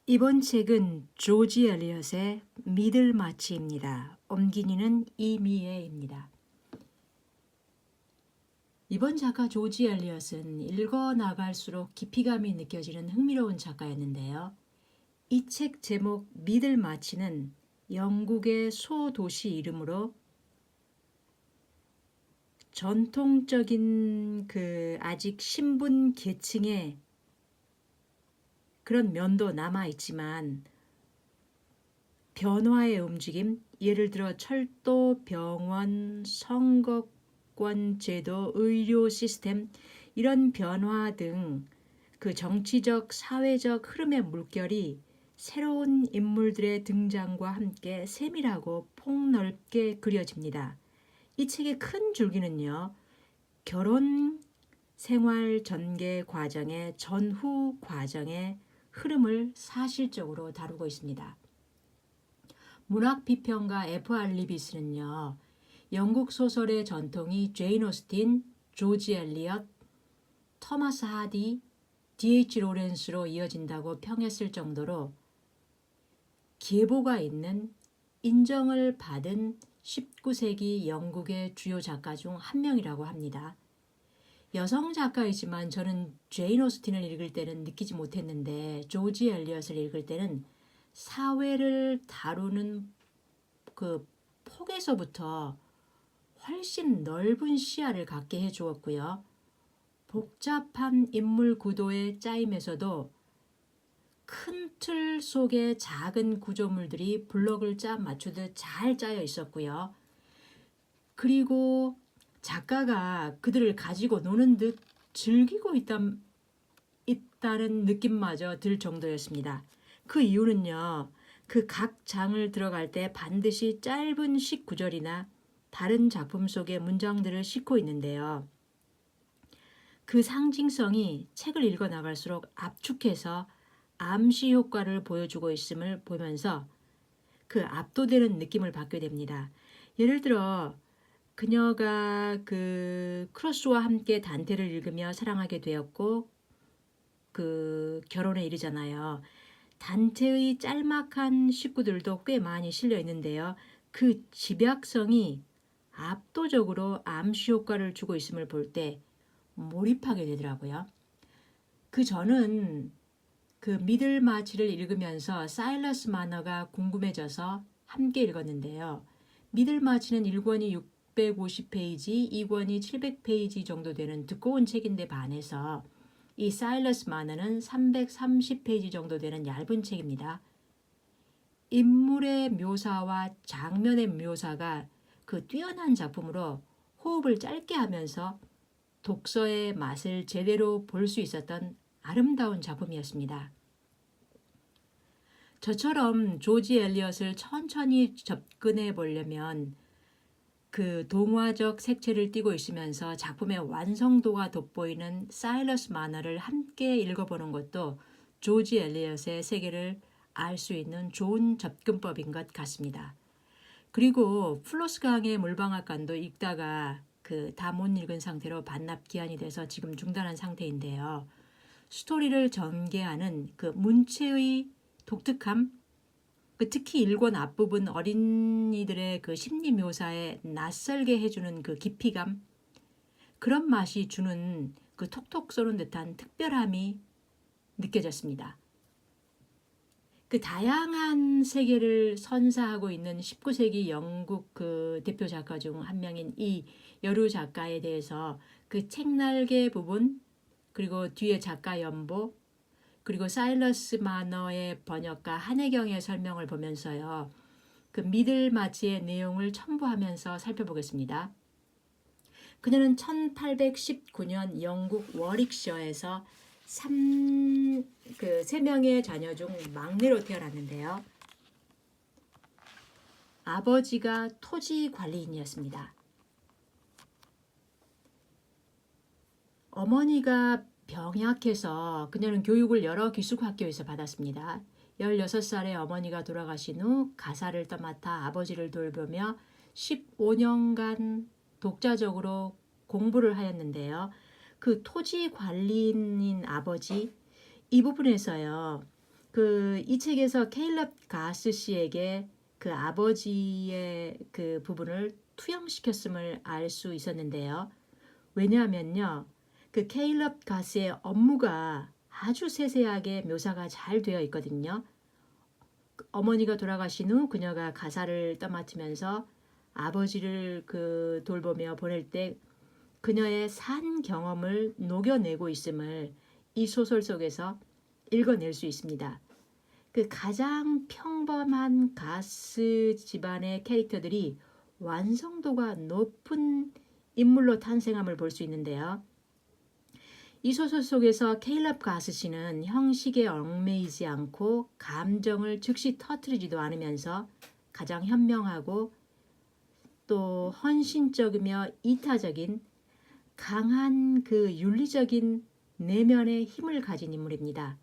이번 책은 조지 엘리엇의 미들마치입니다. 엄기니는 이미애입니다. 이번 작가 조지 엘리엇은 읽어 나갈수록 깊이감이 느껴지는 흥미로운 작가였는데요. 이 책 제목 미들마치는 영국의 소도시 이름으로 전통적인 아직 신분 계층의 그런 면도 남아있지만 변화의 움직임, 예를 들어 철도, 병원, 선거권 제도, 의료 시스템 이런 변화 등 그 정치적, 사회적 흐름의 물결이 새로운 인물들의 등장과 함께 세밀하고 폭넓게 그려집니다. 이 책의 큰 줄기는요, 결혼 생활 전개 과정의 전후 과정의 흐름을 사실적으로 다루고 있습니다. 문학 비평가 F.R. 리비스는요, 영국 소설의 전통이 제인 오스틴, 조지 엘리엇, 토마스 하디, D.H. 로렌스로 이어진다고 평했을 정도로 계보가 있는 인정을 받은 19세기 영국의 주요 작가 중 한 명이라고 합니다. 여성 작가이지만 저는 제인 오스틴을 읽을 때는 느끼지 못했는데 조지 엘리엇을 읽을 때는 사회를 다루는 그 폭에서부터 훨씬 넓은 시야를 갖게 해주었고요. 복잡한 인물 구도의 짜임에서도 큰 틀 속의 작은 구조물들이 블록을 짜 맞추듯 잘 짜여 있었고요. 그리고 작가가 그들을 가지고 노는 듯 즐기고 있다는 느낌마저 들 정도였습니다. 그 이유는요, 그 각 장을 들어갈 때 반드시 짧은 식구절이나 다른 작품 속의 문장들을 싣고 있는데요. 그 상징성이 책을 읽어 나갈수록 압축해서 암시 효과를 보여주고 있음을 보면서 그 압도되는 느낌을 받게 됩니다. 예를 들어 그녀가 크로스와 함께 단테를 읽으며 사랑하게 되었고 결혼에 이르잖아요. 단테의 짤막한 식구들도 꽤 많이 실려 있는데요. 그 집약성이 압도적으로 암시 효과를 주고 있음을 볼 때 몰입하게 되더라고요. 저는 미들마치를 읽으면서 사일러스 마너가 궁금해져서 함께 읽었는데요. 미들마치는 1권이 650페이지, 2권이 700페이지 정도 되는 두꺼운 책인데 반해서 이 사일러스 마너는 330페이지 정도 되는 얇은 책입니다. 인물의 묘사와 장면의 묘사가 뛰어난 작품으로 호흡을 짧게 하면서 독서의 맛을 제대로 볼 수 있었던 아름다운 작품이었습니다. 저처럼 조지 엘리엇을 천천히 접근해 보려면 동화적 색채를 띠고 있으면서 작품의 완성도가 돋보이는 사일러스 마너를 함께 읽어보는 것도 조지 엘리엇의 세계를 알 수 있는 좋은 접근법인 것 같습니다. 그리고 플로스 강의 물방앗간도 읽다가 다 못 읽은 상태로 반납 기한이 돼서 지금 중단한 상태인데요. 스토리를 전개하는 문체의 독특함, 특히 1권 앞부분 어린이들의 심리 묘사에 낯설게 해주는 깊이감, 그런 맛이 주는 톡톡 쏘는 듯한 특별함이 느껴졌습니다. 다양한 세계를 선사하고 있는 19세기 영국 대표 작가 중 한 명인 이 여루 작가에 대해서 책날개 부분, 그리고 뒤에 작가 연보, 그리고 사일러스 마너의 번역가 한혜경의 설명을 보면서요. 미들마치의 내용을 첨부하면서 살펴보겠습니다. 그녀는 1819년 영국 워릭셔에서 3명의 자녀 중 막내로 태어났는데요. 아버지가 토지 관리인이었습니다. 어머니가 병약해서 그녀는 교육을 여러 기숙학교에서 받았습니다. 16살에 어머니가 돌아가신 후 가사를 떠맡아 아버지를 돌보며 15년간 독자적으로 공부를 하였는데요. 토지 관리인인 아버지, 이 부분에서요. 이 책에서 케일럽 가스 씨에게 그 아버지의 그 부분을 투영시켰음을 알 수 있었는데요. 왜냐하면요, 그 케일럽 가스의 업무가 아주 세세하게 묘사가 잘 되어 있거든요. 어머니가 돌아가신 후 그녀가 가사를 떠맡으면서 아버지를 돌보며 보낼 때 그녀의 산 경험을 녹여내고 있음을 이 소설 속에서 읽어낼 수 있습니다. 그 가장 평범한 가스 집안의 캐릭터들이 완성도가 높은 인물로 탄생함을 볼 수 있는데요. 이 소설 속에서 케일럽 가스 씨는 형식에 얽매이지 않고 감정을 즉시 터뜨리지도 않으면서 가장 현명하고 또 헌신적이며 이타적인 강한 그 윤리적인 내면의 힘을 가진 인물입니다.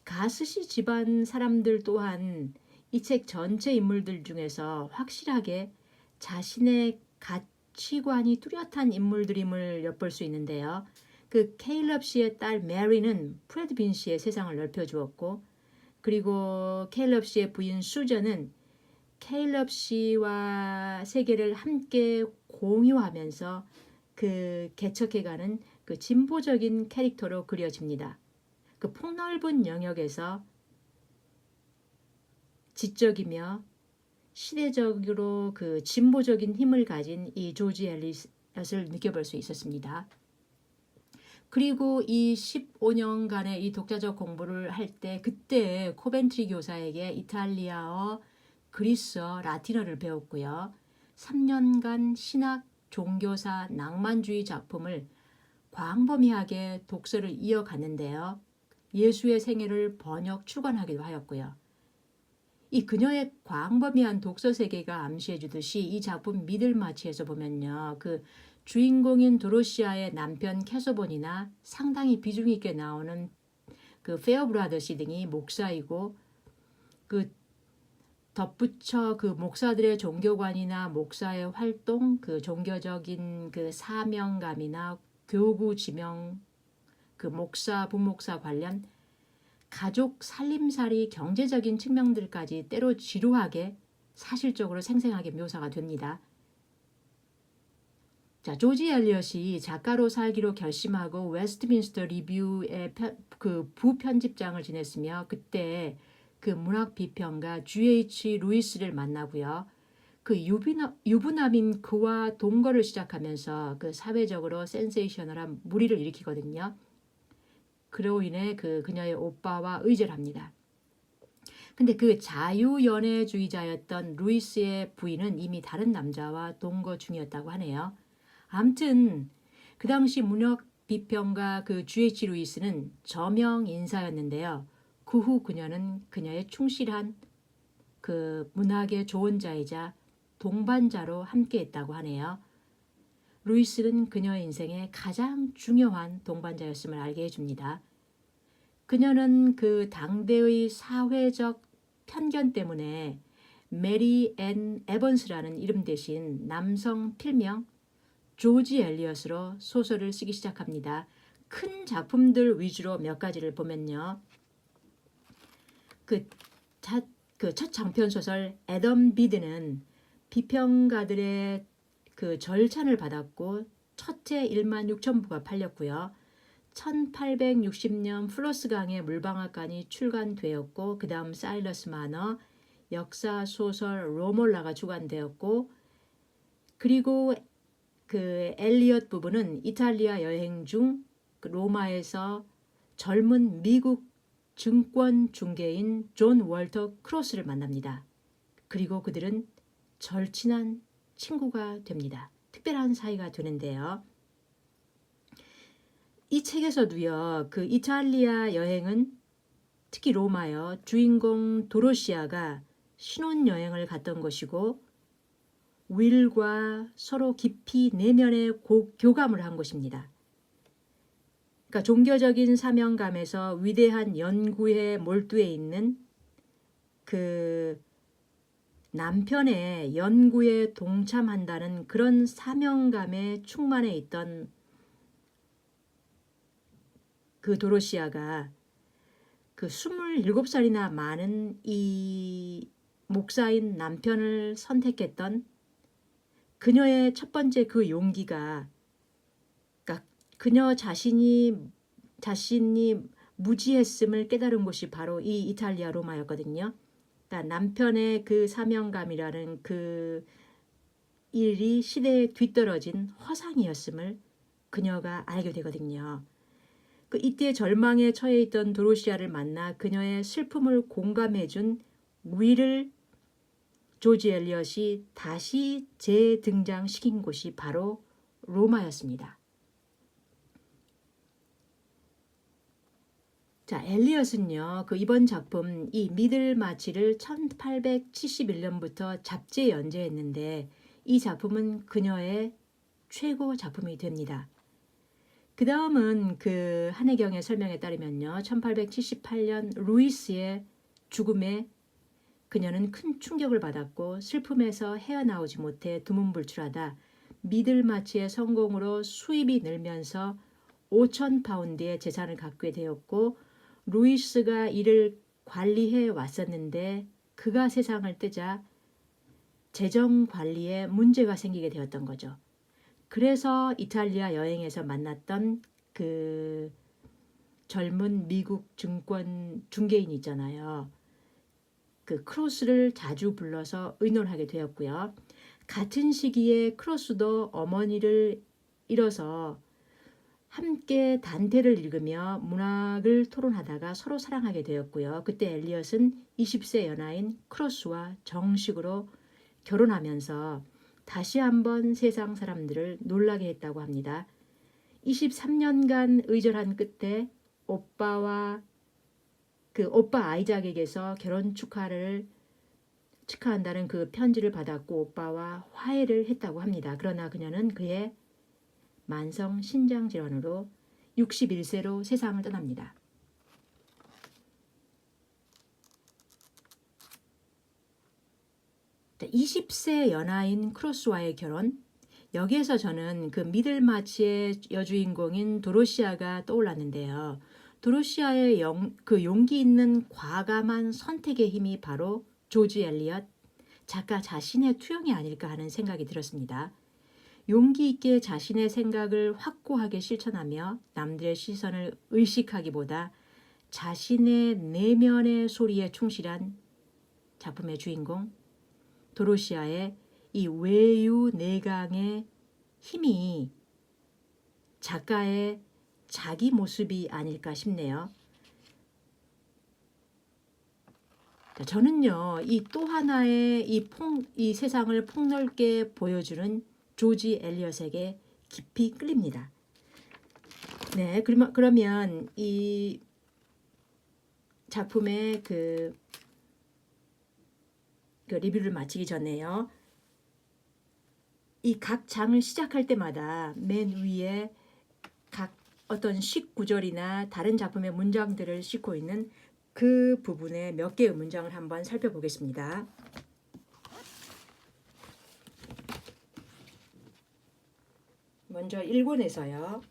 가스 씨 집안 사람들 또한 이 책 전체 인물들 중에서 확실하게 자신의 가치관이 뚜렷한 인물들임을 엿볼 수 있는데요. 그 케일럽 씨의 딸 메리는 프레드 빈 씨의 세상을 넓혀주었고, 그리고 케일럽 씨의 부인 수저는 케일럽 씨와 세계를 함께 공유하면서 그 개척해가는 그 진보적인 캐릭터로 그려집니다. 그 폭넓은 영역에서 지적이며 시대적으로 그 진보적인 힘을 가진 이 조지 엘리엇을 느껴볼 수 있었습니다. 그리고 이 15년간의 이 독자적 공부를 할 때 그때 코벤트리 교사에게 이탈리아어, 그리스어, 라틴어를 배웠고요. 3년간 신학, 종교사, 낭만주의 작품을 광범위하게 독서를 이어갔는데요. 예수의 생애를 번역, 출간하기도 하였고요. 이 그녀의 광범위한 독서 세계가 암시해주듯이 이 작품 미들마치에서 보면요. 그 주인공인 도로시아의 남편 캐서본이나 상당히 비중 있게 나오는 그 페어 브라더시 등이 목사이고 그 덧붙여 그 목사들의 종교관이나 목사의 활동, 그 종교적인 그 사명감이나 교구 지명, 그 목사, 부목사 관련 가족 살림살이 경제적인 측면들까지 때로 지루하게 사실적으로 생생하게 묘사가 됩니다. 자, 조지 엘리엇이 작가로 살기로 결심하고 웨스트민스터 리뷰의 그 부편집장을 지냈으며 그때 그 문학 비평가 G.H. 루이스를 만나고요. 그 유부남인 그와 동거를 시작하면서 그 사회적으로 센세이셔널한 물의를 일으키거든요. 그로 인해 그녀의 오빠와 의절을 합니다. 근데 그 자유연애주의자였던 루이스의 부인은 이미 다른 남자와 동거 중이었다고 하네요. 아무튼 그 당시 문학 비평가 그 G.H. 루이스는 저명 인사였는데요. 그 후 그녀는 그녀의 충실한 그 문학의 조언자이자 동반자로 함께했다고 하네요. 루이스는 그녀의 인생의 가장 중요한 동반자였음을 알게 해줍니다. 그녀는 그 당대의 사회적 편견 때문에 메리 앤 에번스라는 이름 대신 남성 필명 조지 엘리엇으로 소설을 쓰기 시작합니다. 큰 작품들 위주로 몇 가지를 보면요. 그 첫 장편 소설 애덤 비드는 비평가들의 그 절찬을 받았고 첫해 1만 6천 부가 팔렸고요. 1860년 플러스강의 물방앗간이 출간되었고 그 다음 사일러스 마너, 역사소설 로몰라가 주관되었고 그리고 그 엘리엇 부부는 이탈리아 여행 중 로마에서 젊은 미국 증권 중개인 존 월터 크로스를 만납니다. 그리고 그들은 절친한 친구가 됩니다. 특별한 사이가 되는데요. 이 책에서도요. 그 이탈리아 여행은 특히 로마요. 주인공 도로시아가 신혼여행을 갔던 것이고 윌과 서로 깊이 내면의 교감을 한 것입니다. 그러니까 종교적인 사명감에서 위대한 연구에 몰두해 있는 그 남편의 연구에 동참한다는 그런 사명감에 충만해 있던 그 도로시아가 그 27살이나 많은 이 목사인 남편을 선택했던 그녀의 첫 번째 그 용기가, 그러니까 그녀 자신이 무지했음을 깨달은 곳이 바로 이 이탈리아 로마였거든요. 그러니까 남편의 그 사명감이라는 그 일이 시대에 뒤떨어진 허상이었음을 그녀가 알게 되거든요. 이때 절망에 처해 있던 도로시아를 만나 그녀의 슬픔을 공감해준 위를 조지 엘리엇이 다시 재등장시킨 곳이 바로 로마였습니다. 자, 엘리엇은요, 이번 작품 이 미들마치를 1871년부터 잡지에 연재했는데 이 작품은 그녀의 최고 작품이 됩니다. 그 다음은 한혜경의 설명에 따르면요, 1878년 루이스의 죽음에 그녀는 큰 충격을 받았고 슬픔에서 헤어나오지 못해 두문불출하다 미들마치의 성공으로 수입이 늘면서 5,000파운드의 재산을 갖게 되었고, 루이스가 이를 관리해 왔었는데 그가 세상을 뜨자 재정 관리에 문제가 생기게 되었던 거죠. 그래서 이탈리아 여행에서 만났던 그 젊은 미국 증권 중개인 있잖아요. 그 크로스를 자주 불러서 의논하게 되었고요. 같은 시기에 크로스도 어머니를 잃어서 함께 단테를 읽으며 문학을 토론하다가 서로 사랑하게 되었고요. 그때 엘리엇은 20세 연하인 크로스와 정식으로 결혼하면서 다시 한번 세상 사람들을 놀라게 했다고 합니다. 23년간 의절한 끝에 오빠 아이작에게서 결혼 축하한다는 그 편지를 받았고 오빠와 화해를 했다고 합니다. 그러나 그녀는 그의 만성 신장 질환으로 61세로 세상을 떠납니다. 자, 20세 연하인 크로스와의 결혼, 여기에서 저는 그 미들마치의 여주인공인 도로시아가 떠올랐는데요. 도로시아의 용기 있는 과감한 선택의 힘이 바로 조지 엘리엇 작가 자신의 투영이 아닐까 하는 생각이 들었습니다. 용기 있게 자신의 생각을 확고하게 실천하며 남들의 시선을 의식하기보다 자신의 내면의 소리에 충실한 작품의 주인공 도로시아의 이 외유 내강의 힘이 작가의 자기 모습이 아닐까 싶네요. 저는요, 이 또 하나의 이 세상을 폭넓게 보여주는 조지 엘리엇에게 깊이 끌립니다. 네, 그러면 이 작품의 그 리뷰를 마치기 전에요. 이 각 장을 시작할 때마다 맨 위에 각 어떤 식 구절이나 다른 작품의 문장들을 싣고 있는 그 부분의 몇 개의 문장을 한번 살펴보겠습니다. 먼저 1권에서요.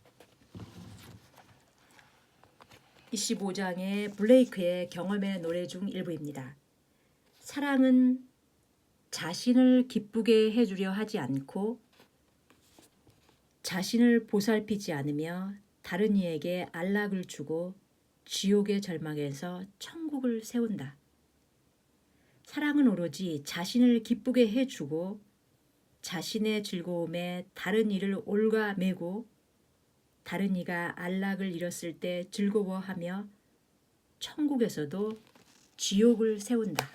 25장의 블레이크의 경험의 노래 중 일부입니다. 사랑은 자신을 기쁘게 해주려 하지 않고 자신을 보살피지 않으며 다른 이에게 안락을 주고 지옥의 절망에서 천국을 세운다. 사랑은 오로지 자신을 기쁘게 해주고 자신의 즐거움에 다른 이를 올가매고 다른 이가 안락을 잃었을 때 즐거워하며 천국에서도 지옥을 세운다.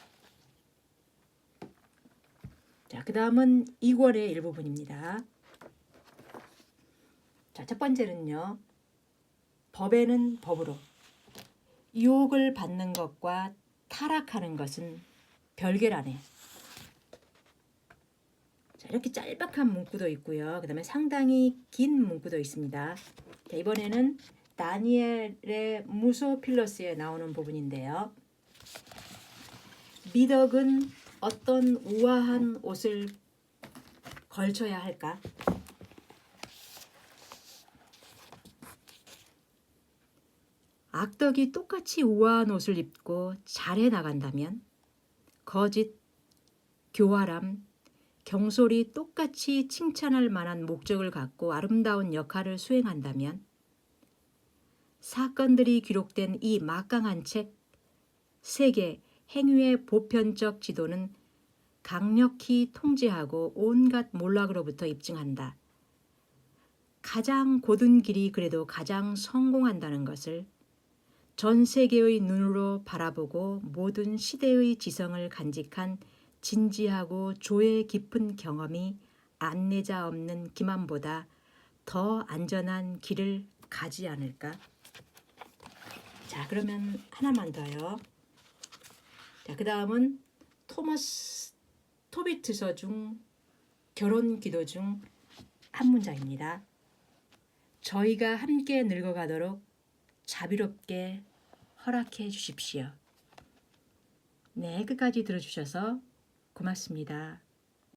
자, 그 다음은 2권의 일부분입니다. 자, 첫 번째는요. 법에는 법으로 유혹을 받는 것과 타락하는 것은 별개라네. 자, 이렇게 짤막한 문구도 있고요. 그 다음에 상당히 긴 문구도 있습니다. 자, 이번에는 다니엘의 무소필러스에 나오는 부분인데요. 미덕은 어떤 우아한 옷을 걸쳐야 할까? 악덕이 똑같이 우아한 옷을 입고 잘해 나간다면, 거짓, 교활함, 경솔이 똑같이 칭찬할 만한 목적을 갖고 아름다운 역할을 수행한다면, 사건들이 기록된 이 막강한 책, 세계 행위의 보편적 지도는 강력히 통제하고 온갖 몰락으로부터 입증한다. 가장 고든 길이 그래도 가장 성공한다는 것을 전 세계의 눈으로 바라보고 모든 시대의 지성을 간직한 진지하고 조예 깊은 경험이 안내자 없는 기만보다 더 안전한 길을 가지 않을까? 자, 그러면 하나만 더요. 자, 그 다음은 토머스 토비트서 중 결혼 기도 중 한 문장입니다. 저희가 함께 늙어가도록 자비롭게 허락해 주십시오. 네, 끝까지 들어주셔서 고맙습니다.